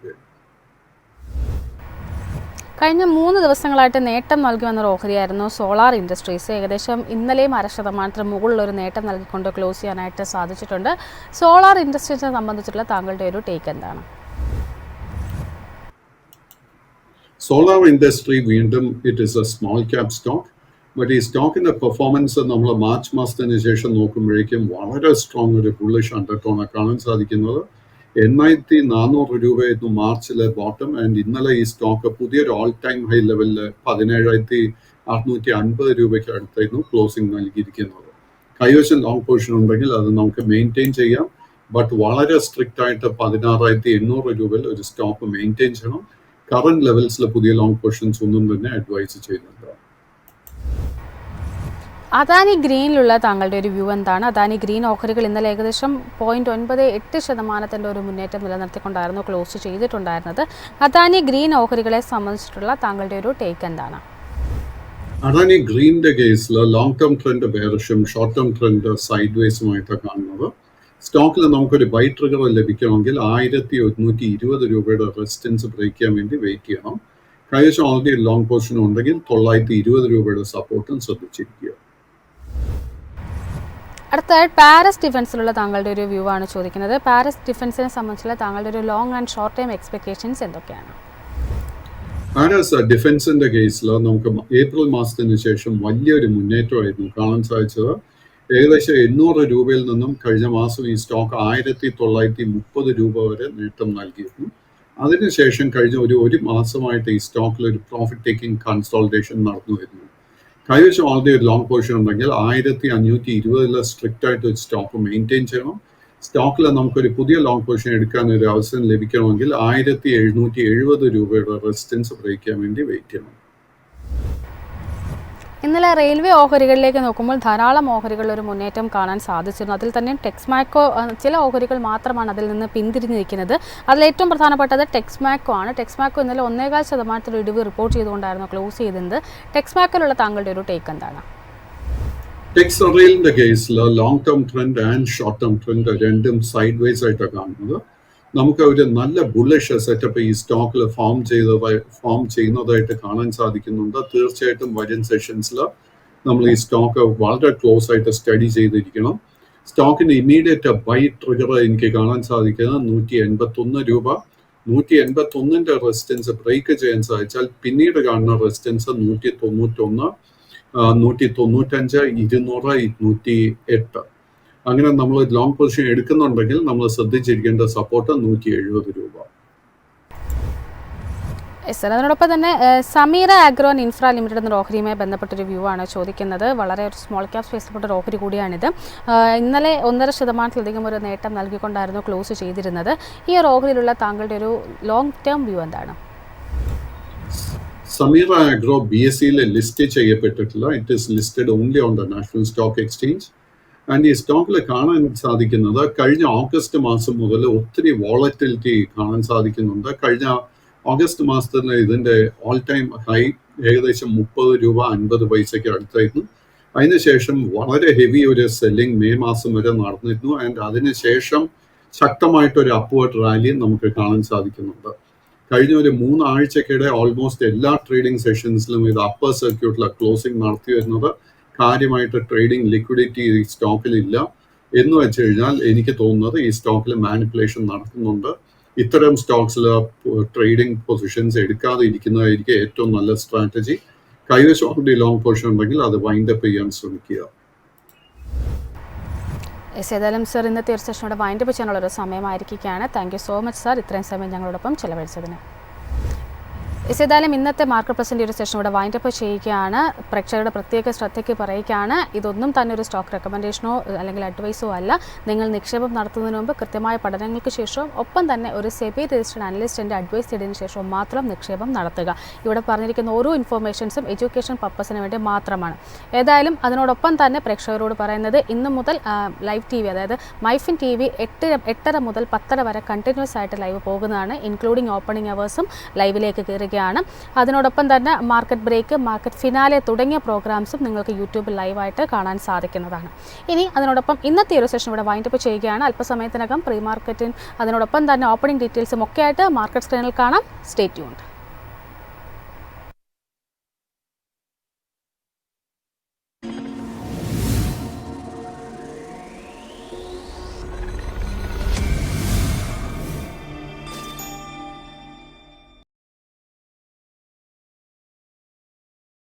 കഴിഞ്ഞ 3 ദിവസങ്ങളായിട്ട് നേട്ടം നൽകി വന്നൊരു ഓഹരിയായിരുന്നു സോളാർ ഇൻഡസ്ട്രീസ്. ഏകദേശം ഇന്നലെയും 0.5% മുകളിലൊരു നേട്ടം നൽകിക്കൊണ്ട് ക്ലോസ് ചെയ്യാനായിട്ട് സാധിച്ചിട്ടുണ്ട്. സോളാർ ഇൻഡസ്ട്രീസിനെ സംബന്ധിച്ചിട്ടുള്ള താങ്കളുടെ ഒരു ടേക്ക് എന്താണ്? സോളാർ ഇൻഡസ്ട്രി വീണ്ടും it is A small cap stock. But ഈ സ്റ്റോക്കിന്റെ പെർഫോമൻസ് നമ്മൾ മാർച്ച് മാസത്തിന് ശേഷം നോക്കുമ്പോഴേക്കും വളരെ സ്ട്രോങ് ഒരു ബുള്ളിഷ് അണ്ടർടോണാണ് കാണാൻ സാധിക്കുന്നത്. 8400 രൂപയായിരുന്നു മാർച്ചിലെ ബോട്ടം. ആൻഡ് ഇന്നലെ ഈ സ്റ്റോക്ക് പുതിയൊരു ഓൾ ടൈം ഹൈ ലെവലിൽ 17650 രൂപയ്ക്ക് അടുത്തായിരുന്നു ക്ലോസിംഗ് നൽകിയിരിക്കുന്നത്. കൈവശം ലോങ് പൊസിഷൻ ഉണ്ടെങ്കിൽ അത് നമുക്ക് മെയിൻറ്റെയിൻ ചെയ്യാം. ബട്ട് വളരെ സ്ട്രിക്റ്റ് ആയിട്ട് 16800 രൂപയിൽ ഒരു സ്റ്റോക്ക് മെയിൻറ്റെയിൻ ചെയ്യണം. കറന്റ് ലെവൽസിൽ പുതിയ ലോങ് പൊസിഷൻസ് ഒന്നും തന്നെ അഡ്വൈസ് ചെയ്യുന്നുണ്ട്. അദാനി ഗ്രീനിലുള്ള താങ്കളുടെ ഒരു വ്യൂ എന്താണ്? അദാനി ഗ്രീൻ ഓഹരികൾ ഇന്നലെ ഏകദേശം 0.98% ഒരു മുന്നേറ്റം നിലനിർത്തിക്കൊണ്ടായിരുന്നു ക്ലോസ് ചെയ്തിട്ടുണ്ടായിരുന്നത്. അദാനി ഗ്രീൻ ഓഹരികളെ സംബന്ധിച്ചിട്ടുള്ള താങ്കളുടെ ഒരു ടേക്ക് എന്താണ്? അദാനി ഗ്രീനിന്റെ കേസിൽ ലോങ് ടേം ട്രെൻഡ് ബെയറിഷും ഷോർട്ട് ടേം ട്രെൻഡ് സൈഡ് വേസുമായിട്ടാണ് കാണുന്നത്. സ്റ്റോക്കിൽ നമുക്കൊരു ബൈ ട്രിഗർ ലഭിക്കണമെങ്കിൽ 1120 രൂപയുടെ റെസിസ്റ്റൻസ് ബ്രേക്ക് ചെയ്യാൻ വേണ്ടി വെയിറ്റ് ചെയ്യണം. കൈവശം ഓൾറെഡി ലോങ് പൊസിഷൻ ഉണ്ടെങ്കിൽ 920 രൂപയുടെ സപ്പോർട്ടും ശ്രദ്ധിച്ചിരിക്കുക. അടുത്തതായി പാരസ് ഡിഫൻസിലുള്ള താങ്കളുടെ ഒരു വ്യൂ ആണ് ചോദിക്കുന്നത്. പാരസ് ഡിഫൻസിനെ സംബന്ധിച്ചുള്ള താങ്കളുടെ ഒരു long and short time expectations എന്തൊക്കെയാണ്? പാരസ് ഡിഫൻസിന്റെ കേസിൽ നമുക്ക് ഏപ്രിൽ മാസത്തിന് ശേഷം വലിയൊരു മുന്നേറ്റമായിരുന്നു കാണാൻ സാധിച്ചത്. ഏകദേശം 800 രൂപയിൽ നിന്നും കഴിഞ്ഞ മാസം ഈ സ്റ്റോക്ക് 1930 രൂപ വരെ നേട്ടം നൽകിയിരുന്നു. അതിനുശേഷം കഴിഞ്ഞ ഒരു മാസമായിട്ട് ഈ സ്റ്റോക്കിൽ ഒരു പ്രോഫിറ്റ് ടേക്കിംഗ് കൺസോൾട്ടേഷൻ നടന്നു വരുന്നു. കൈവശം ഓൾറെഡി ഒരു ലോങ് പൊസിഷൻ ഉണ്ടെങ്കിൽ 1520 സ്ട്രിക്റ്റ് ആയിട്ട് ഒരു സ്റ്റോക്ക് മെയിൻറ്റെയിൻ ചെയ്യണം. സ്റ്റോക്കിൽ നമുക്കൊരു പുതിയ ലോങ് പൊസിഷൻ എടുക്കാൻ ഒരു അവസരം ലഭിക്കണമെങ്കിൽ 1770 രൂപയുടെ റെസിസ്റ്റൻസ് ബ്രേക്ക് ചെയ്യാൻ വേണ്ടി വെയിറ്റ് ചെയ്യണം. ഇന്നലെ റെയിൽവേ ഓഹരികളിലേക്ക് നോക്കുമ്പോൾ ധാരാളം ഓഹരികളിൽ ഒരു മുന്നേറ്റം കാണാൻ സാധിച്ചിരുന്നു. അതിൽ തന്നെ ടെക്സ്മാക്കോ ചില ഓഹരികൾ മാത്രമാണ് അതിൽ നിന്ന് പിന്തിരിഞ്ഞിരിക്കുന്നത്. അതിൽ ഏറ്റവും പ്രധാനപ്പെട്ടത് ടെക്സ്മാക്കോ ആണ്. ടെക്സ്മാക്കോ ഇന്നലെ 1.25% ഇടിവ് റിപ്പോർട്ട് ചെയ്തുകൊണ്ടായിരുന്നു ക്ലോസ് ചെയ്തത്. ടെക്സ്മാക്കോയിലുള്ള താങ്കളുടെ ഒരു ടേക്ക് എന്താണ്? ടെക്സ് റെയിലിന്റെ കേസിൽ long term trend and short term trend രണ്ടും സൈഡ് വേസ് ആയിട്ടാണ് കാണുന്നത്. നമുക്ക് ഒരു നല്ല ബുള്ളിഷ് സെറ്റപ്പ് ഈ സ്റ്റോക്കിൽ ഫോം ചെയ്യുന്നതായിട്ട് കാണാൻ സാധിക്കുന്നുണ്ട്. തീർച്ചയായിട്ടും വരും സെഷൻസിൽ നമ്മൾ ഈ സ്റ്റോക്ക് വളരെ ക്ലോസ് ആയിട്ട് സ്റ്റഡി ചെയ്തിരിക്കണം. സ്റ്റോക്കിന്റെ ഇമ്മീഡിയറ്റ് ബൈ ട്രിഗർ എനിക്ക് കാണാൻ സാധിക്കുന്നത് 181 രൂപ. 181ന്റെ റെസിസ്റ്റൻസ് ബ്രേക്ക് ചെയ്യാൻ സാധിച്ചാൽ പിന്നീട് കാണുന്ന റെസിസ്റ്റൻസ് 191, 195, 200, 208. അങ്ങനെ നമ്മൾ ലോങ് പൊസിഷൻ എടുക്കുന്നുണ്ടെങ്കിൽ നമ്മൾ ശ്രദ്ധിച്ചിരിക്കേണ്ട സപ്പോർട്ട് 170 രൂപ. അതിനോടൊപ്പം തന്നെ Sameera agro and infra limited എന്ന ഓഹരിയുമായി ബന്ധപ്പെട്ടൊരു വ്യൂ ആണ് ചോദിക്കുന്നത്. വളരെ ഒരു സ്മോൾ ക്യാപ് സ്പേസിൽപ്പെട്ട ഒരു ഓഹരി കൂടിയാണിത്. ഇന്നലെ 1.5% ഒരു നേട്ടം നൽകിക്കൊണ്ടായിരുന്നു ക്ലോസ് ചെയ്തിരുന്നത്. ഈ ഒരു ഓഹരിയിലുള്ള താങ്കളുടെ ഒരു ലോങ് ടേം വ്യൂ എന്താണ്? സമീറ ആഗ്രോ BSE ലിസ്റ്റ് ചെയ്യപ്പെട്ടിട്ടില്ല. It is listed only on the national stock exchange. And ഈ സ്റ്റോക്കിൽ കാണാൻ സാധിക്കുന്നത് കഴിഞ്ഞ ഓഗസ്റ്റ് മാസം മുതൽ ഒത്തിരി വോളറ്റിലിറ്റി കാണാൻ സാധിക്കുന്നുണ്ട്. കഴിഞ്ഞ ഓഗസ്റ്റ് മാസത്തിൽ ഇതിൻ്റെ ഓൾ ടൈം ഹൈ ഏകദേശം 30 രൂപ 50 പൈസയ്ക്ക് അടുത്തായിരുന്നു. അതിനുശേഷം വളരെ ഹെവി ഒരു സെല്ലിംഗ് മെയ് മാസം വരെ നടന്നിരുന്നു. ആൻഡ് അതിനുശേഷം ശക്തമായിട്ടൊരു അപ്വേർഡ് റാലി നമുക്ക് കാണാൻ സാധിക്കുന്നുണ്ട്. കഴിഞ്ഞ ഒരു 3 ആഴ്ചക്കിടെ ഓൾമോസ്റ്റ് എല്ലാ ട്രേഡിംഗ് സെഷൻസിലും ഇത് അപ്പർ സർക്യൂട്ടിലെ ക്ലോസിംഗ് നടത്തി വരുന്നത്. കാര്യമായിട്ട് ട്രേഡിംഗ് ലിക്വിഡിറ്റി ഈ സ്റ്റോക്കിലില്ല എന്ന് വെച്ച് കഴിഞ്ഞാൽ എനിക്ക് തോന്നുന്നത് ഈ സ്റ്റോക്കിൽ മാനിപ്പുലേഷൻ നടക്കുന്നുണ്ട്. ഇത്തരം സ്റ്റോക്സിൽ ട്രേഡിംഗ് പൊസിഷൻസ് എടുക്കാതെ ഇരിക്കുന്നതായിരിക്കും ഏറ്റവും നല്ല സ്ട്രാറ്റജി. കൈവശം ഓൾറെഡി ലോങ് പൊസിഷൻ ഉണ്ടെങ്കിൽ അത് വൈൻഡ് അപ്പ് ചെയ്യാൻ ശ്രമിക്കുക. ഏതായാലും സർ ഇന്നത്തെ ഒരു സെഷനോടെ വൈൻഡ് അപ്പ് ചെയ്യാനുള്ളൊരു സമയമായിരിക്കുകയാണ്. Thank you so much sir ഇത്രയും സമയം ഞങ്ങളോടൊപ്പം ചിലവഴിച്ചതിന്. ഏതായാലും ഇന്നത്തെ മാർക്കറ്റ് പ്രസിൻ്റെ ഒരു സെഷൻ ഇവിടെ വൈൻഡ് അപ്പ് ചെയ്യുകയാണ്. പ്രേക്ഷകരുടെ പ്രത്യേക ശ്രദ്ധയ്ക്ക് പറയുകയാണ്, ഇതൊന്നും തന്നെ ഒരു സ്റ്റോക്ക് റെക്കമെൻഡേഷനോ അല്ലെങ്കിൽ അഡ്വൈസോ അല്ല. നിങ്ങൾ നിക്ഷേപം നടത്തുന്നതിന് മുമ്പ് കൃത്യമായ പഠനങ്ങൾക്ക് ശേഷവും ഒപ്പം തന്നെ ഒരു സെബി രജിസ്റ്റേർഡ് അനലിസ്റ്റിൻ്റെ അഡ്വൈസ് ചെയ്തതിന് ശേഷവും മാത്രം നിക്ഷേപം നടത്തുക. ഇവിടെ പറഞ്ഞിരിക്കുന്ന ഓരോ ഇൻഫോർമേഷൻസും എഡ്യൂക്കേഷൻ പർപ്പസിന് വേണ്ടി മാത്രമാണ്. ഏതായാലും അതിനോടൊപ്പം തന്നെ പ്രേക്ഷകരോട് പറയുന്നത് ഇന്ന് മുതൽ ലൈവ് TV അതായത് മൈഫിൻ TV 8:30 മുതൽ 10:30 വരെ കണ്ടിന്യൂസ് ആയിട്ട് ലൈവ് പോകുന്നതാണ്. ഇൻക്ലൂഡിംഗ് ഓപ്പണിംഗ് അവേഴ്സും ലൈവിലേക്ക് കയറുകയാണ്. അതിനോടൊപ്പം തന്നെ മാർക്കറ്റ് ബ്രേക്ക്, മാർക്കറ്റ് ഫിനാലെ തുടങ്ങിയ പ്രോഗ്രാംസും നിങ്ങൾക്ക് യൂട്യൂബിൽ ലൈവായിട്ട് കാണാൻ സാധിക്കുന്നതാണ്. ഇനി അതിനോടൊപ്പം ഇന്നത്തെ ഒരു സെഷൻ ഇവിടെ വൈൻഡ് അപ്പ് ചെയ്യുകയാണ്. അല്പസമയത്തിനകം പ്രീ മാർക്കറ്റും അതിനോടൊപ്പം തന്നെ ഓപ്പണിംഗ് ഡീറ്റെയിൽസും ഒക്കെ ആയിട്ട് മാർക്കറ്റ് സ്ക്രീനിൽ കാണാം. Stay tuned.